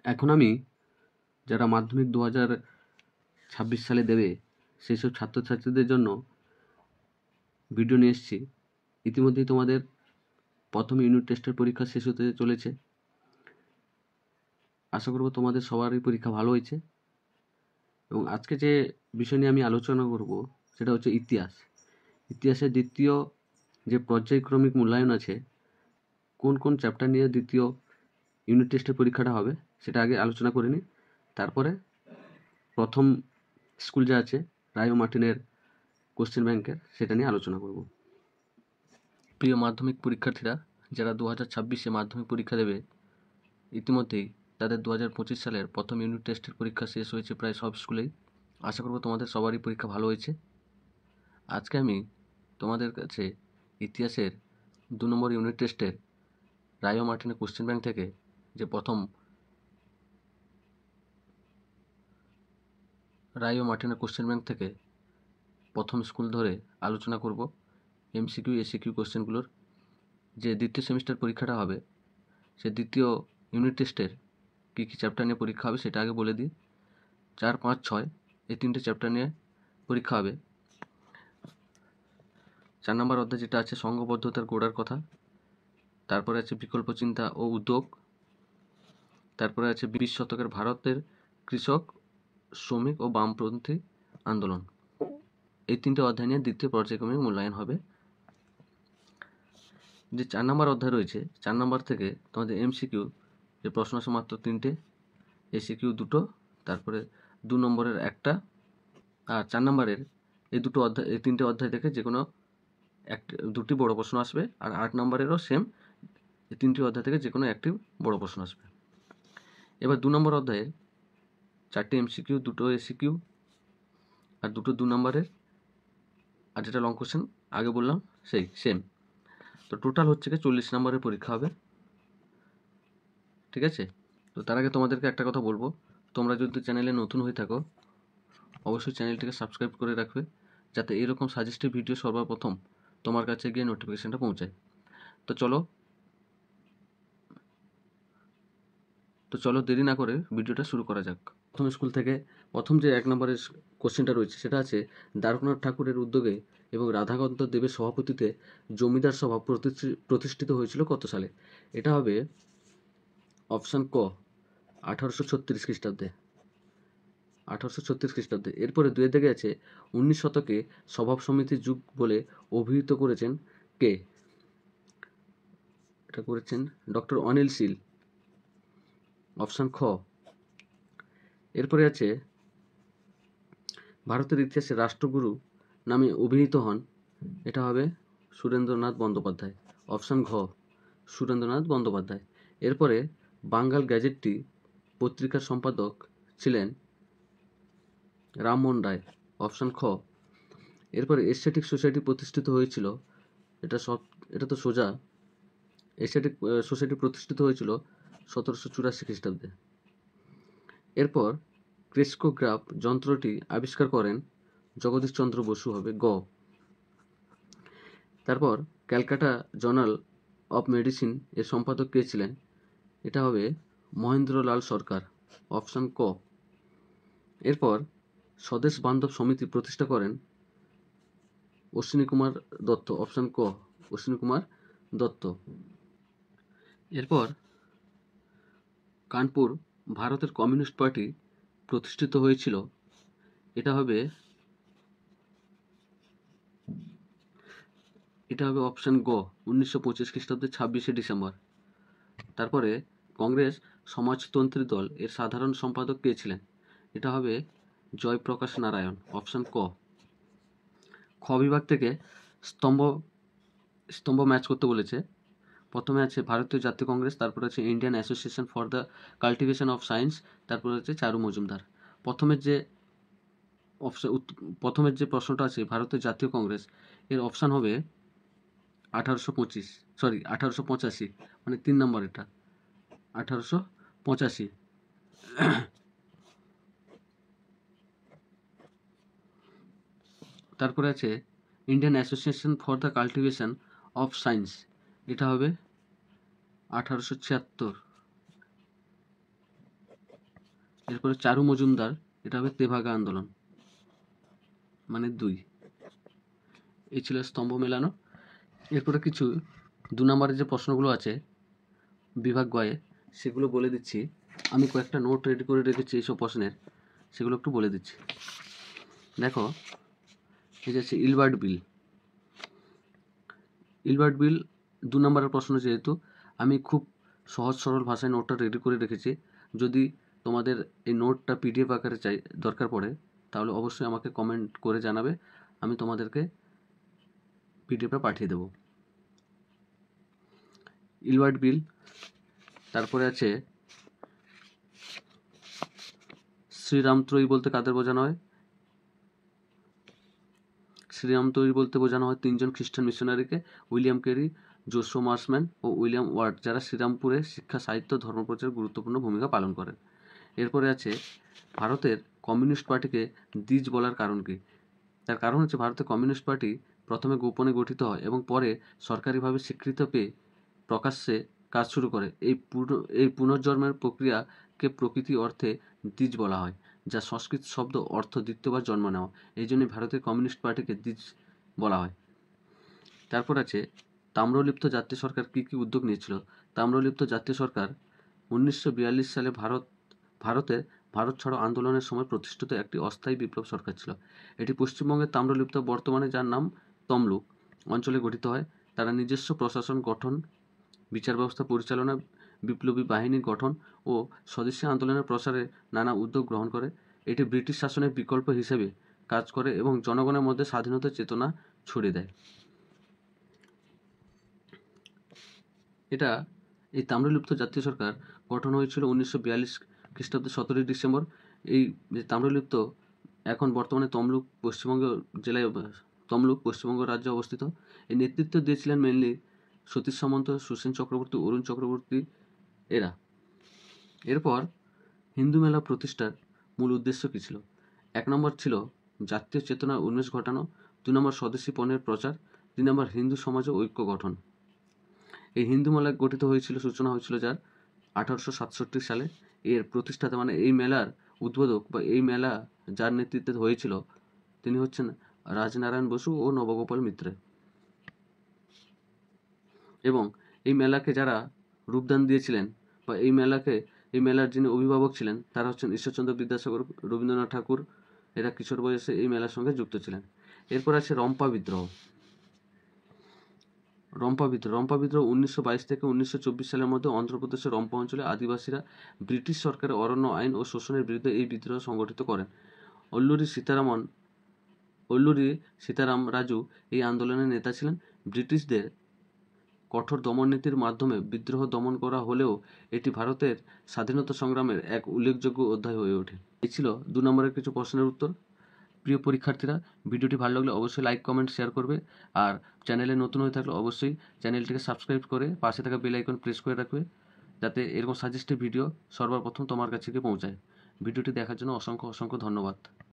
এখন আমি যারা মাধ্যমিক 2026 সালে দেবে সেই সব ছাত্রছাত্রীদের জন্য ভিডিও নিয়ে এসেছি। ইতিমধ্যেই তোমাদের প্রথম ইউনিট টেস্টের পরীক্ষা শেষ হতে চলেছে। আশা করব তোমাদের সবারই পরীক্ষা ভালো হয়েছে। এবং আজকে যে বিষয় নিয়ে আমি আলোচনা করব সেটা হচ্ছে ইতিহাস। ইতিহাসের দ্বিতীয় যে পর্যায়ক্রমিক মূল্যায়ন আছে, কোন কোন চ্যাপ্টার নিয়ে দ্বিতীয় ইউনিট টেস্টের পরীক্ষাটা হবে সেটা আগে আলোচনা করে নিই। তারপরে প্রথম স্কুল যা আছে রায় মার্টিনের কোশ্চেন ব্যাংকের সেটা নিয়ে আলোচনা করব। প্রিয় মাধ্যমিক পরীক্ষার্থীরা, যারা 2026-এ মাধ্যমিক পরীক্ষা দেবে, ইতিমধ্যেই তাদের 2025 সালের প্রথম ইউনিট টেস্টের পরীক্ষা শেষ হয়েছে প্রায় সব স্কুলেই। আশা করব তোমাদের সবারই পরীক্ষা ভালো হয়েছে। আজকে আমি তোমাদের কাছে ইতিহাসের 2 নম্বর ইউনিট টেস্টের রায় মার্টিনের কোশ্চেন ব্যাংক থেকে যে প্রথম রায় মার্টিনের কোশ্চেন ব্যাংক থেকে প্রথম স্কুল ধরে আলোচনা করব এমসিকিউ এসিকিউ কোশ্চেনগুলোর। যে দ্বিতীয় সেমিস্টার পরীক্ষাটা হবে, সে দ্বিতীয় ইউনিট টেস্টের কী কী চ্যাপ্টার নিয়ে পরীক্ষা হবে সেটা আগে বলে দিই। 4, 5, 6 এই 3টে চ্যাপ্টার নিয়ে পরীক্ষা হবে। 4 নম্বর অধ্যায় যেটা আছে সংঘবদ্ধতার গোড়ার কথা, তারপরে আছে বিকল্প চিন্তা ও উদ্যোগ, তারপরে আছে 20 শতকের ভারতের কৃষক, শ্রমিক ও বামপন্থী আন্দোলন। এই 3টে অধ্যায় নিয়ে দ্বিতীয় পর্যায়ক্রমিক মূল্যায়ন হবে। যে 4 নম্বর অধ্যায় রয়েছে, 4 নম্বর থেকে তোমাদের এমসিকিউ যে প্রশ্ন আছে মাত্র 3টে, এসিকিউ 2টো, তারপরে 2 নম্বরের 1টা, আর 4 নম্বরের এই 3টে অধ্যায় থেকে যে কোনো 2টি বড় প্রশ্ন আসবে, আর 8 নম্বরেরও সেম এই 3টি অধ্যায় থেকে যে কোনো একটি বড় প্রশ্ন আসবে। এবার 2 নম্বর অধ্যায়ের 4টে এমসিকিউ, 2টো এসিকিউ আর 2টো 2 নম্বরের, আর যেটা লং কোশ্চেন আগে বললাম সেই সেম। তো টোটাল হচ্ছে কি 40 নম্বরের পরীক্ষা হবে। ঠিক আছে? তো তার আগে তোমাদেরকে একটা কথা বলবো, তোমরা যদি চ্যানেলে নতুন হয়ে থাকো অবশ্যই চ্যানেলটিকে সাবস্ক্রাইব করে রাখবে, যাতে এরকম সাজেস্টিভ ভিডিও সর্বপ্রথম তোমার কাছে গিয়ে নোটিফিকেশনটা পৌঁছায়। তো চলো দেরি না করে ভিডিওটা শুরু করা যাক। প্রথম স্কুল থেকে প্রথম যে 1 নম্বরের কোশ্চেনটা রয়েছে সেটা আছে দ্বারকানাথ ঠাকুরের উদ্যোগে এবং রাধাকান্ত দেবের সভাপতিত্বে জমিদার সভা প্রতিষ্ঠিত হয়েছিল কত সালে? এটা হবে অপশান ক, 1836 খ্রিস্টাব্দে। 1836 খ্রিস্টাব্দে। এরপরে 2 দিকে আছে 19 শতকে স্বভাব সমিতির যুগ বলে অভিহিত করেছেন কে? এটা করেছেন ডক্টর অনিল শীল, অপশান খ। এরপরে আছে ভারতের ইতিহাসে রাষ্ট্রগুরু নামে অভিহিত হন, এটা হবে সুরেন্দ্রনাথ বন্দ্যোপাধ্যায়, অপশান ঘ, সুরেন্দ্রনাথ বন্দ্যোপাধ্যায়। এরপরে বাঙ্গাল গ্যাজেটটি পত্রিকার সম্পাদক ছিলেন রামমোহন রায়, অপশান খ। এরপরে এশিয়াটিক সোসাইটি প্রতিষ্ঠিত হয়েছিল, এটা তো সোজা, এশিয়াটিক সোসাইটি প্রতিষ্ঠিত হয়েছিল 1784 খ্রিস্টাব্দে। এরপর ক্রেস্কোগ্রাফ যন্ত্রটি আবিষ্কার করেন জগদীশচন্দ্র বসু, হবে গ। তারপর ক্যালকাটা জার্নাল অফ মেডিসিন এর সম্পাদক কে ছিলেন? এটা হবে মহেন্দ্রলাল সরকার, অপশান ক। এরপর স্বদেশ বান্ধব সমিতি প্রতিষ্ঠা করেন অশ্বিনী কুমার দত্ত, অপশান ক, অশ্বিনী কুমার দত্ত। এরপর কানপুর ভারতের কমিউনিস্ট পার্টি প্রতিষ্ঠিত হয়েছিল, এটা হবে অপশান গ, 1925 খ্রিস্টাব্দে 26শে ডিসেম্বর। তারপরে কংগ্রেস সমাজতন্ত্রী দল এর সাধারণ সম্পাদক কে ছিলেন? এটা হবে জয়প্রকাশ নারায়ণ, অপশান ক। খ বিভাগ থেকে স্তম্ভ ম্যাচ করতে বলেছে। প্রথমে আছে ভারতীয় জাতীয় কংগ্রেস, তারপরে আছে Indian association for the cultivation of science, তারপরে হচ্ছে চারু মজুমদার। প্রথমের যে প্রশ্নটা আছে ভারতীয় জাতীয় কংগ্রেস, এর অপশান হবে 1885, মানে 3 নম্বর, এটা 1885। তারপরে আছে Indian association for the cultivation of science, এটা হবে 1876। এরপরে চারু মজুমদার, এটা হবে তেভাগা আন্দোলন, মানে 2। এই ছিল স্তম্ভ মেলানো। এরপরে কিছু 2 নম্বরের যে প্রশ্নগুলো আছে বিভাগ গয়ে, সেগুলো বলে দিচ্ছি। আমি কয়েকটা নোট রেডি করে রেখেছি এইসব প্রশ্নের, সেগুলো একটু বলে দিচ্ছি। দেখো, এই যে আছে ইলবার্ট বিল। ইলবার্ট বিল 2 নম্বরের প্রশ্ন, যেহেতু আমি খুব সহজ সরল ভাষায় নোটটা রেডি করে রেখেছি। যদি তোমাদের এই নোটটা পিডিএফ আকারে দরকার পড়ে, তাহলে অবশ্যই আমাকে কমেন্ট করে জানাবে, আমি তোমাদেরকে পিডিএফটা পাঠিয়ে দেব। ইলবার্ট বিল। তারপরে আছে শ্রীরামত্রয়ী বলতে কাদের বোঝানো হয়? শ্রীরামত্রয়ী বলতে বোঝানো হয় 3 জন খ্রিস্টান মিশনারিকে, উইলিয়াম ক্যারি, জোসো মার্সম্যান ও উইলিয়াম ওয়ার্ড, যারা শ্রীরামপুরে শিক্ষা, সাহিত্য, ধর্মপ্রচারে গুরুত্বপূর্ণ ভূমিকা পালন করেন। এরপরে আছে ভারতের কমিউনিস্ট পার্টিকে দ্বিজ বলার কারণ কি? তার কারণ হচ্ছে ভারতের কমিউনিস্ট পার্টি প্রথমে গোপনে গঠিত হয় এবং পরে সরকারিভাবে স্বীকৃত পেয়ে প্রকাশ্যে কাজ শুরু করে। এই পুনর্জন্মের প্রক্রিয়াকে প্রকৃতি অর্থে দ্বিজ বলা হয়, যা সংস্কৃত শব্দ অর্থ দ্বিতীয়বার জন্ম নেওয়া। এই জন্যই ভারতের কমিউনিস্ট পার্টিকে দ্বিজ বলা হয়। তারপর আছে তাম্রলিপ্ত জাতীয় সরকার কী কী উদ্যোগ নিয়েছিল? তাম্রলিপ্ত জাতীয় সরকার 1942 সালে ভারতের ভারত ছাড়ো আন্দোলনের সময় প্রতিষ্ঠিত একটি অস্থায়ী বিপ্লব সরকার ছিল। এটি পশ্চিমবঙ্গের তাম্রলিপ্ত, বর্তমানে যার নাম তমলুক, অঞ্চলে গঠিত হয়। তারা নিজস্ব প্রশাসন গঠন, বিচার ব্যবস্থা পরিচালনা, বিপ্লবী বাহিনী গঠন ও স্বদেশী আন্দোলনের প্রসারে নানা উদ্যোগ গ্রহণ করে। এটি ব্রিটিশ শাসনের বিকল্প হিসেবে কাজ করে এবং জনগণের মধ্যে স্বাধীনতার চেতনা ছড়িয়ে দেয়। এই তাম্রলিপ্ত জাতীয় সরকার গঠন হয়েছিল 1942 খ্রিস্টাব্দে 17 ডিসেম্বর। এই যে তাম্রলিপ্ত, এখন বর্তমানে তমলুক পশ্চিমবঙ্গ রাজ্যে অবস্থিত। এই নেতৃত্ব দিয়েছিলেন মেনলি সতীশ সামন্ত, সুসেন চক্রবর্তী, অরুণ চক্রবর্তী এরা। এরপর হিন্দু মেলা প্রতিষ্ঠার মূল উদ্দেশ্য কী ছিল? 1 নম্বর ছিল জাতীয় চেতনার উন্মেষ ঘটানো, 2 নম্বর স্বদেশী পণ্যের প্রচার, 3 নম্বর হিন্দু সমাজে ঐক্য গঠন। এই হিন্দু মেলা সূচনা হয়েছিল যার 1867 সালে। এর প্রতিষ্ঠাতা, মানে এই মেলার উদ্বোধক বা এই মেলা যার নেতৃত্বে হয়েছিল, তিনি হচ্ছেন রাজনারায়ণ বসু ও নবগোপাল মিত্র। এবং এই মেলাকে যারা রূপদান দিয়েছিলেন বা এই মেলার যিনি অভিভাবক ছিলেন, তারা হচ্ছেন ঈশ্বরচন্দ্র বিদ্যাসাগর, রবীন্দ্রনাথ ঠাকুর। এরা কিশোর বয়সে এই মেলার সঙ্গে যুক্ত ছিলেন। এরপর আছে রম্পা বিদ্রোহ। রম্পা বিদ্রোহ 1922 থেকে 1924 সালের মধ্যে অন্ধ্রপ্রদেশের রম্পা অঞ্চলে আদিবাসীরা ব্রিটিশ সরকারের অরণ্য আইন ও শোষণের বিরুদ্ধে এই বিদ্রোহ সংগঠিত করেন। অল্লুরি সীতারাম রাজু এই আন্দোলনের নেতা ছিলেন। ব্রিটিশদের কঠোর দমননীতির মাধ্যমে বিদ্রোহ দমন করা হলেও এটি ভারতের স্বাধীনতা সংগ্রামের এক উল্লেখযোগ্য অধ্যায় হয়ে ওঠে। এই ছিল 2 নম্বরের কিছু প্রশ্নের উত্তর। প্রিয় পরীক্ষার্থীরা, ভিডিওটি ভালো লাগলে অবশ্যই লাইক, কমেন্ট, শেয়ার করবে। আর চ্যানেলে নতুন হয়ে থাকলে অবশ্যই চ্যানেলটিকে সাবস্ক্রাইব করে পাশে থাকা বেল আইকন প্রেস করে রাখবে, যাতে এরকম সাজেস্টেড ভিডিও সর্বপ্রথম তোমার কাছে গিয়ে পৌঁছায়। ভিডিওটি দেখার জন্য অসংখ্য ধন্যবাদ।